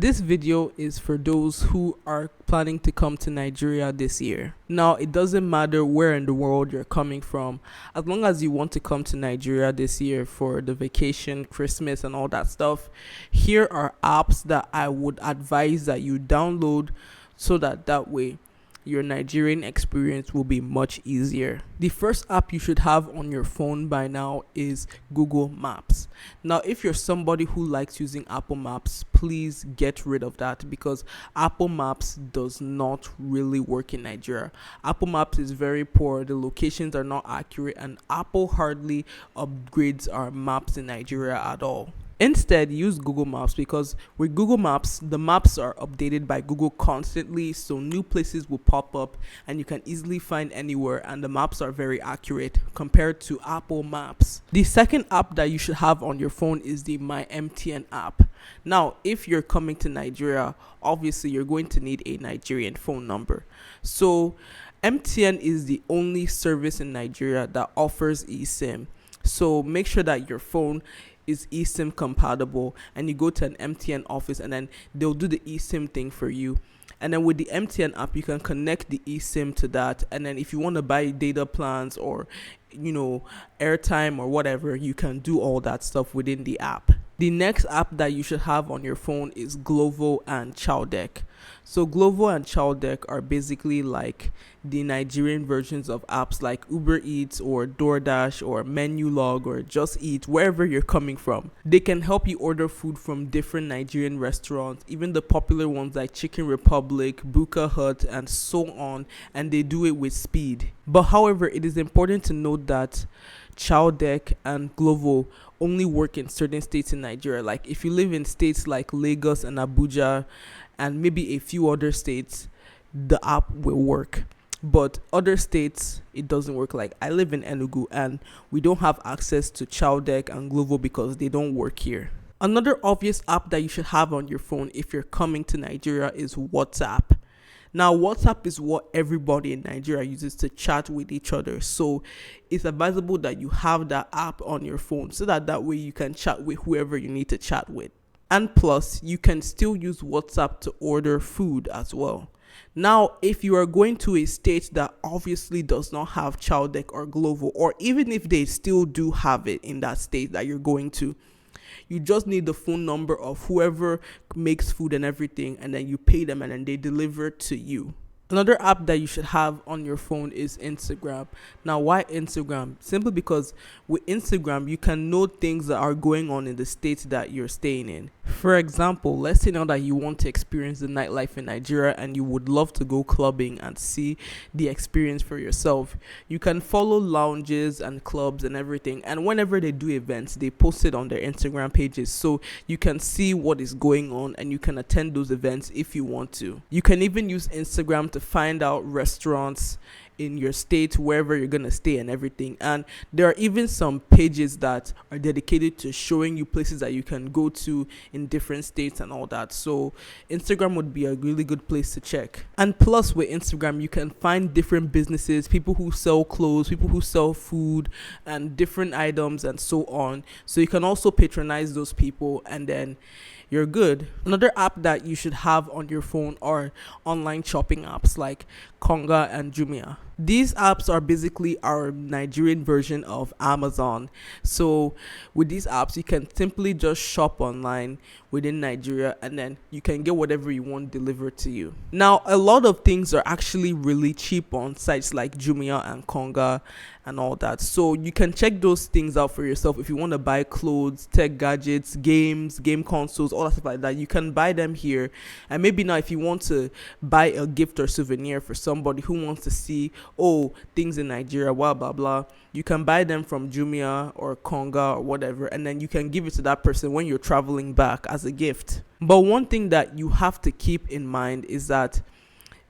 This video is for those who are planning to come to Nigeria this year. Now, it doesn't matter where in the world you're coming from, as long as you want to come to Nigeria this year for the vacation, Christmas, and all that stuff. Here are apps that I would advise that you download so that way your Nigerian experience will be much easier. The first app you should have on your phone by now is Google Maps. Now, if you're somebody who likes using Apple Maps, please get rid of that because Apple Maps does not really work in Nigeria. Apple Maps is very poor, the locations are not accurate, and Apple hardly upgrades our maps in Nigeria at all. Instead, use Google Maps because with Google Maps, the maps are updated by Google constantly, so new places will pop up and you can easily find anywhere, and the maps are very accurate compared to Apple Maps. The second app that you should have on your phone is the My MTN app. Now, if you're coming to Nigeria, obviously you're going to need a Nigerian phone number. So, MTN is the only service in Nigeria that offers eSIM. So, make sure that your phone is eSIM compatible and you go to an MTN office and then they'll do the eSIM thing for you. And then with the MTN app, you can connect the eSIM to that. And then if you want to buy data plans or, airtime or whatever, you can do all that stuff within the app. The next app that you should have on your phone is Glovo and Chowdeck. So Glovo and Chowdeck are basically like the Nigerian versions of apps like Uber Eats or DoorDash or Menulog or Just Eat, wherever you're coming from. They can help you order food from different Nigerian restaurants, even the popular ones like Chicken Republic, Buka Hut, and so on, and they do it with speed. But however, it is important to note that Chowdeck and Glovo only work in certain states in Nigeria. Like if you live in states like Lagos and Abuja and maybe a few other states, the app will work. But other states, it doesn't work. Like I live in Enugu and we don't have access to Chowdeck and Glovo because they don't work here. Another obvious app that you should have on your phone if you're coming to Nigeria is WhatsApp. Now, WhatsApp is what everybody in Nigeria uses to chat with each other. So it's advisable that you have that app on your phone so that way you can chat with whoever you need to chat with. And plus, you can still use WhatsApp to order food as well. Now, if you are going to a state that obviously does not have Chowdeck or Glovo, or even if they still do have it in that state that you're going to, you just need the phone number of whoever makes food and everything, and then you pay them and then they deliver to you. Another app that you should have on your phone is Instagram. Now, why Instagram? Simply because with Instagram, you can know things that are going on in the state that you're staying in. For example, let's say now that you want to experience the nightlife in Nigeria and you would love to go clubbing and see the experience for yourself. You can follow lounges and clubs and everything. And whenever they do events, they post it on their Instagram pages. So you can see what is going on and you can attend those events if you want to. You can even use Instagram to find out restaurants in your state, wherever you're going to stay and everything. And there are even some pages that are dedicated to showing you places that you can go to in different states and all that. So Instagram would be a really good place to check. And plus with Instagram, you can find different businesses, people who sell clothes, people who sell food and different items and so on. So you can also patronize those people and then you're good. Another app that you should have on your phone are online shopping apps like Konga and Jumia. These apps are basically our Nigerian version of Amazon. So with these apps, you can simply just shop online within Nigeria and then you can get whatever you want delivered to you. Now, a lot of things are actually really cheap on sites like Jumia and Konga and all that. So you can check those things out for yourself. If you want to buy clothes, tech gadgets, games, game consoles, all that stuff like that, you can buy them here. And maybe now if you want to buy a gift or souvenir for somebody who wants to see, things in Nigeria, blah, blah, blah, you can buy them from Jumia or Konga or whatever, and then you can give it to that person when you're traveling back as a gift. But one thing that you have to keep in mind is that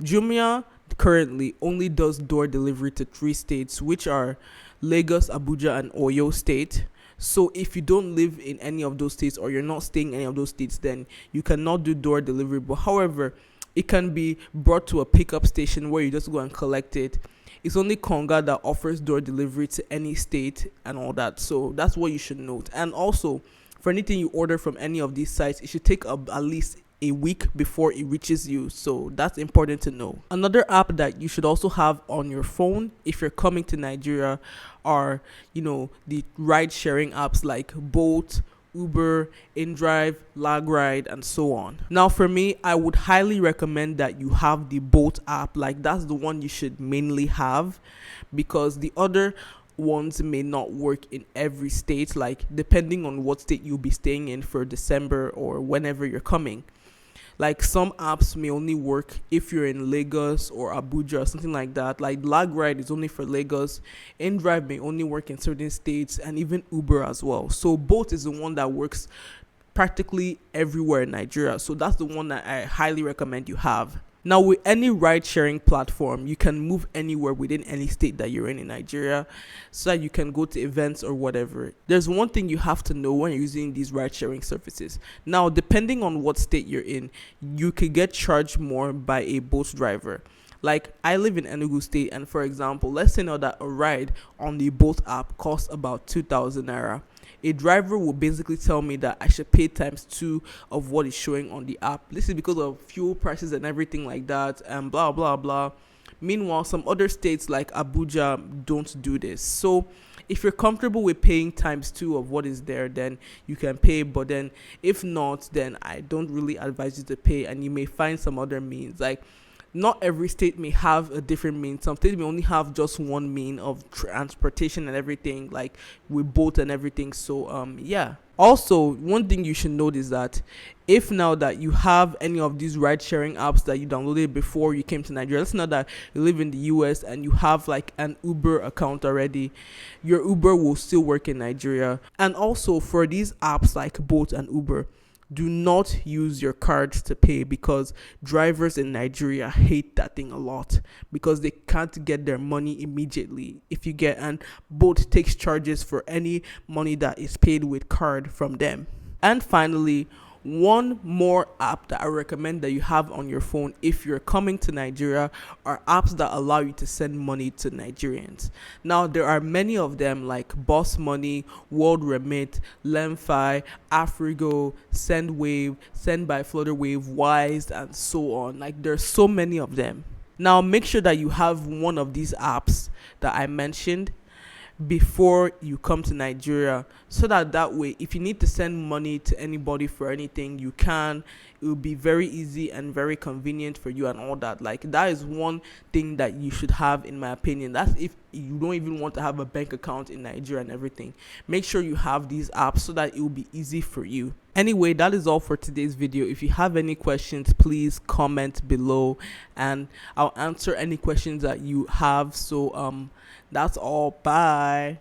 Jumia currently only does door delivery to 3 states, which are Lagos, Abuja, and Oyo State. So if you don't live in any of those states or you're not staying in any of those states, then you cannot do door delivery. But however, it can be brought to a pickup station where you just go and collect it. It's only Konga that offers door delivery to any state and all that. So that's what you should note. And also, for anything you order from any of these sites, it should take at least a week before it reaches you. So that's important to know. Another app that you should also have on your phone if you're coming to Nigeria are, the ride sharing apps like Bolt, Uber, InDrive, LagRide, and so on. Now, for me, I would highly recommend that you have the Bolt app. Like, that's the one you should mainly have, because the other ones may not work in every state, like depending on what state you'll be staying in for December or whenever you're coming. Like, some apps may only work if you're in Lagos or Abuja or something like that. Like, LagRide is only for Lagos, InDrive may only work in certain states, and even Uber as well. So Bolt is the one that works practically everywhere in Nigeria. So that's the one that I highly recommend you have. Now, with any ride sharing platform, you can move anywhere within any state that you're in Nigeria, so that you can go to events or whatever. There's one thing you have to know when you're using these ride sharing services. Now, depending on what state you're in, you could get charged more by a Bolt driver. Like, I live in Enugu State, and for example, let's say now that a ride on the Bolt app costs about 2,000 naira. A driver will basically tell me that I should pay times 2 of what is showing on the app. This is because of fuel prices and everything like that, and blah blah blah. Meanwhile, some other states like Abuja don't do this. So if you're comfortable with paying times 2 of what is there, then you can pay. But then if not, then I don't really advise you to pay, and you may find some other means. Like, not every state may have a different mean. Some states may only have just one mean of transportation and everything, like with boat and everything. So yeah. Also, one thing you should note is that if now that you have any of these ride sharing apps that you downloaded before you came to Nigeria, let's know that you live in the US and you have like an Uber account already, your Uber will still work in Nigeria. And also, for these apps like Bolt and Uber, do not use your cards to pay, because drivers in Nigeria hate that thing a lot, because they can't get their money immediately. If you get, and Bolt takes charges for any money that is paid with card from them. And finally, one more app that I recommend that you have on your phone if you're coming to Nigeria are apps that allow you to send money to Nigerians. Now, there are many of them like Boss Money, World Remit, Lemfi, Afrigo, SendWave, Send by Flutterwave, Wise, and so on. Like, there's so many of them. Now, make sure that you have one of these apps that I mentioned before you come to Nigeria, so that way if you need to send money to anybody for anything, you can. It will be very easy and very convenient for you and all that. Like, that is one thing that you should have, in my opinion. That's if you don't even want to have a bank account in Nigeria and everything. Make sure you have these apps so that it will be easy for you. Anyway, that is all for today's video. If you have any questions, please comment below and I'll answer any questions that you have. So that's all. Bye.